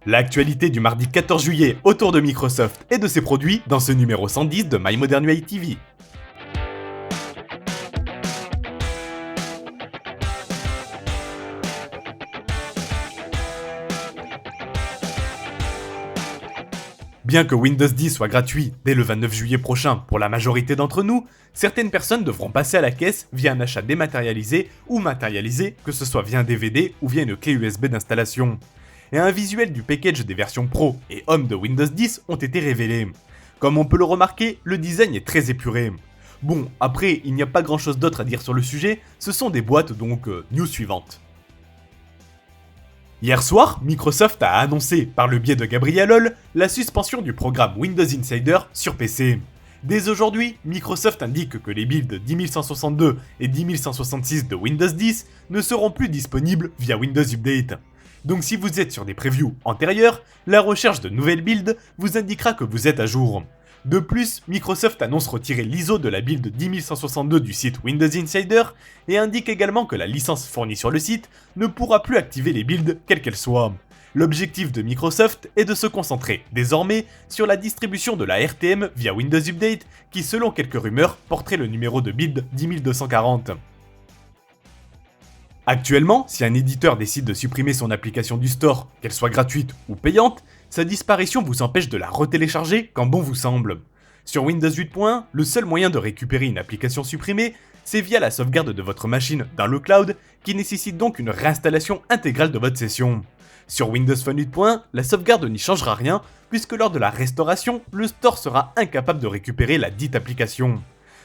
L'actualité du mardi 14 juillet autour de Microsoft et de ses produits dans ce numéro 110 de My Modern UI TV. Bien que Windows 10 soit gratuit dès le 29 juillet prochain pour la majorité d'entre nous, certaines personnes devront passer à la caisse via un achat dématérialisé ou matérialisé, que ce soit via un DVD ou via une clé USB d'installation. Et un visuel du package des versions Pro et Home de Windows 10 ont été révélés. Comme on peut le remarquer, le design est très épuré. Bon, après, il n'y a pas grand chose d'autre à dire sur le sujet, ce sont des boîtes donc news suivante. Hier soir, Microsoft a annoncé, par le biais de Gabriel Hall, la suspension du programme Windows Insider sur PC. Dès aujourd'hui, Microsoft indique que les builds 10162 et 10166 de Windows 10 ne seront plus disponibles via Windows Update. Donc si vous êtes sur des previews antérieures, la recherche de nouvelles builds vous indiquera que vous êtes à jour. De plus, Microsoft annonce retirer l'ISO de la build 10162 du site Windows Insider et indique également que la licence fournie sur le site ne pourra plus activer les builds quelles qu'elles soient. L'objectif de Microsoft est de se concentrer, désormais, sur la distribution de la RTM via Windows Update qui, selon quelques rumeurs, porterait le numéro de build 10240. Actuellement, si un éditeur décide de supprimer son application du store, qu'elle soit gratuite ou payante, sa disparition vous empêche de la retélécharger quand bon vous semble. Sur Windows 8.1, le seul moyen de récupérer une application supprimée, c'est via la sauvegarde de votre machine dans le cloud, qui nécessite donc une réinstallation intégrale de votre session. Sur Windows Phone 8.1, la sauvegarde n'y changera rien, puisque lors de la restauration, le store sera incapable de récupérer la dite application.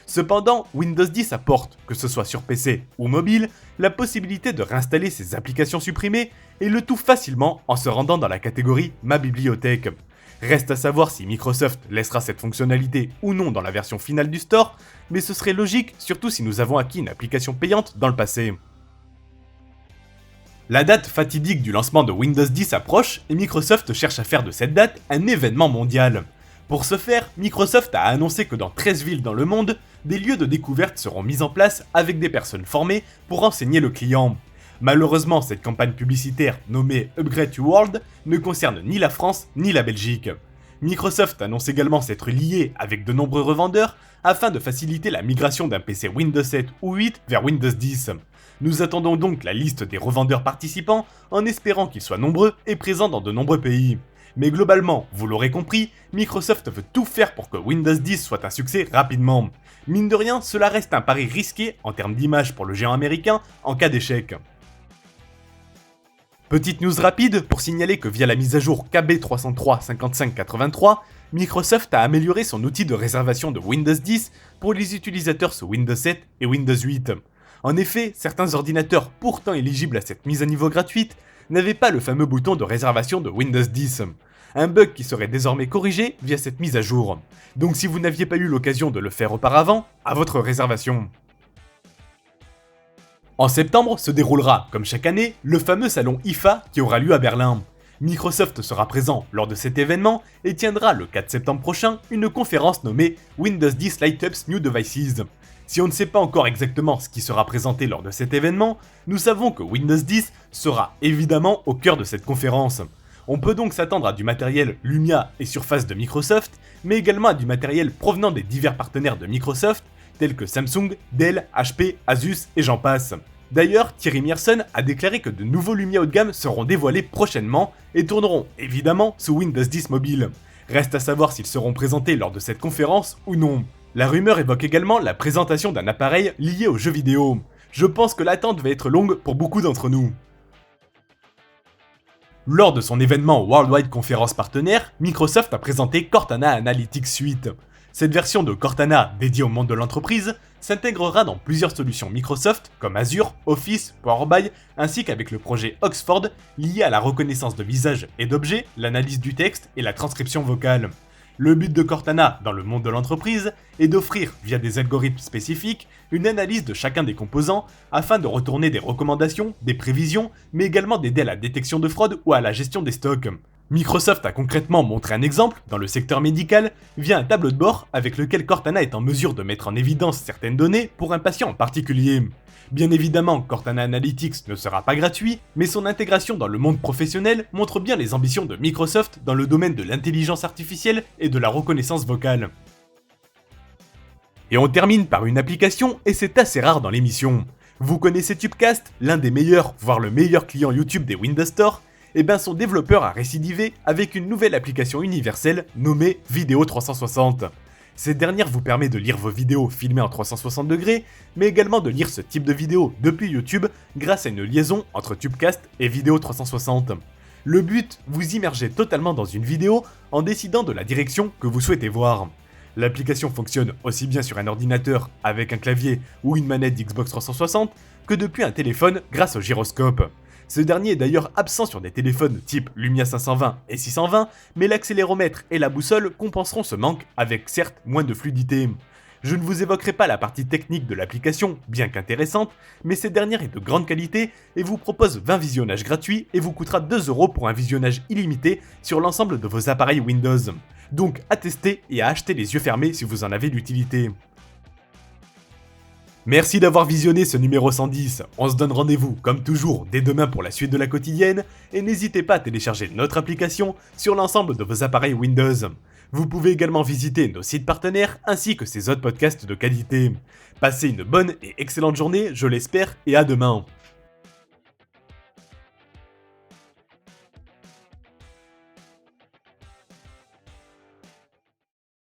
Cependant, Windows 10 apporte, que ce soit sur PC ou mobile, la possibilité de réinstaller ces applications supprimées, et le tout facilement en se rendant dans la catégorie Ma bibliothèque. Reste à savoir si Microsoft laissera cette fonctionnalité ou non dans la version finale du store, mais ce serait logique, surtout si nous avons acquis une application payante dans le passé. La date fatidique du lancement de Windows 10 approche et Microsoft cherche à faire de cette date un événement mondial. Pour ce faire, Microsoft a annoncé que dans 13 villes dans le monde, des lieux de découverte seront mis en place avec des personnes formées pour enseigner le client. Malheureusement, cette campagne publicitaire nommée Upgrade to World ne concerne ni la France ni la Belgique. Microsoft annonce également s'être lié avec de nombreux revendeurs afin de faciliter la migration d'un PC Windows 7 ou 8 vers Windows 10. Nous attendons donc la liste des revendeurs participants en espérant qu'ils soient nombreux et présents dans de nombreux pays. Mais globalement, vous l'aurez compris, Microsoft veut tout faire pour que Windows 10 soit un succès rapidement. Mine de rien, cela reste un pari risqué en termes d'image pour le géant américain en cas d'échec. Petite news rapide pour signaler que via la mise à jour KB303-5583, Microsoft a amélioré son outil de réservation de Windows 10 pour les utilisateurs sous Windows 7 et Windows 8. En effet, certains ordinateurs pourtant éligibles à cette mise à niveau gratuite n'avaient pas le fameux bouton de réservation de Windows 10. Un bug qui serait désormais corrigé via cette mise à jour. Donc si vous n'aviez pas eu l'occasion de le faire auparavant, à votre réservation. En septembre se déroulera, comme chaque année, le fameux salon IFA qui aura lieu à Berlin. Microsoft sera présent lors de cet événement et tiendra le 4 septembre prochain une conférence nommée Windows 10 Light Up's New Devices. Si on ne sait pas encore exactement ce qui sera présenté lors de cet événement, nous savons que Windows 10 sera évidemment au cœur de cette conférence. On peut donc s'attendre à du matériel Lumia et Surface de Microsoft, mais également à du matériel provenant des divers partenaires de Microsoft, tels que Samsung, Dell, HP, Asus et j'en passe. D'ailleurs, Thierry Mearson a déclaré que de nouveaux Lumia haut de gamme seront dévoilés prochainement et tourneront évidemment sous Windows 10 mobile. Reste à savoir s'ils seront présentés lors de cette conférence ou non. La rumeur évoque également la présentation d'un appareil lié aux jeux vidéo. Je pense que l'attente va être longue pour beaucoup d'entre nous. Lors de son événement Worldwide Conference partenaire, Microsoft a présenté Cortana Analytics Suite. Cette version de Cortana dédiée au monde de l'entreprise s'intégrera dans plusieurs solutions Microsoft comme Azure, Office, Power BI, ainsi qu'avec le projet Oxford lié à la reconnaissance de visage et d'objets, l'analyse du texte et la transcription vocale. Le but de Cortana dans le monde de l'entreprise est d'offrir, via des algorithmes spécifiques, une analyse de chacun des composants afin de retourner des recommandations, des prévisions, mais également d'aider à la détection de fraude ou à la gestion des stocks. Microsoft a concrètement montré un exemple dans le secteur médical via un tableau de bord avec lequel Cortana est en mesure de mettre en évidence certaines données pour un patient en particulier. Bien évidemment, Cortana Analytics ne sera pas gratuit, mais son intégration dans le monde professionnel montre bien les ambitions de Microsoft dans le domaine de l'intelligence artificielle et de la reconnaissance vocale. Et on termine par une application, et c'est assez rare dans l'émission. Vous connaissez Tubecast, l'un des meilleurs, voire le meilleur client YouTube des Windows Store? Et bien son développeur a récidivé avec une nouvelle application universelle nommée Vidéo 360. Cette dernière vous permet de lire vos vidéos filmées en 360 degrés, mais également de lire ce type de vidéo depuis YouTube grâce à une liaison entre Tubecast et Vidéo 360. Le but, vous immerger totalement dans une vidéo en décidant de la direction que vous souhaitez voir. L'application fonctionne aussi bien sur un ordinateur avec un clavier ou une manette d'Xbox 360 que depuis un téléphone grâce au gyroscope. Ce dernier est d'ailleurs absent sur des téléphones type Lumia 520 et 620, mais l'accéléromètre et la boussole compenseront ce manque avec certes moins de fluidité. Je ne vous évoquerai pas la partie technique de l'application, bien qu'intéressante, mais cette dernière est de grande qualité et vous propose 20 visionnages gratuits et vous coûtera 2€ pour un visionnage illimité sur l'ensemble de vos appareils Windows. Donc à tester et à acheter les yeux fermés si vous en avez l'utilité. Merci d'avoir visionné ce numéro 110, on se donne rendez-vous comme toujours dès demain pour la suite de la quotidienne, et n'hésitez pas à télécharger notre application sur l'ensemble de vos appareils Windows. Vous pouvez également visiter nos sites partenaires ainsi que ces autres podcasts de qualité. Passez une bonne et excellente journée, je l'espère, et à demain.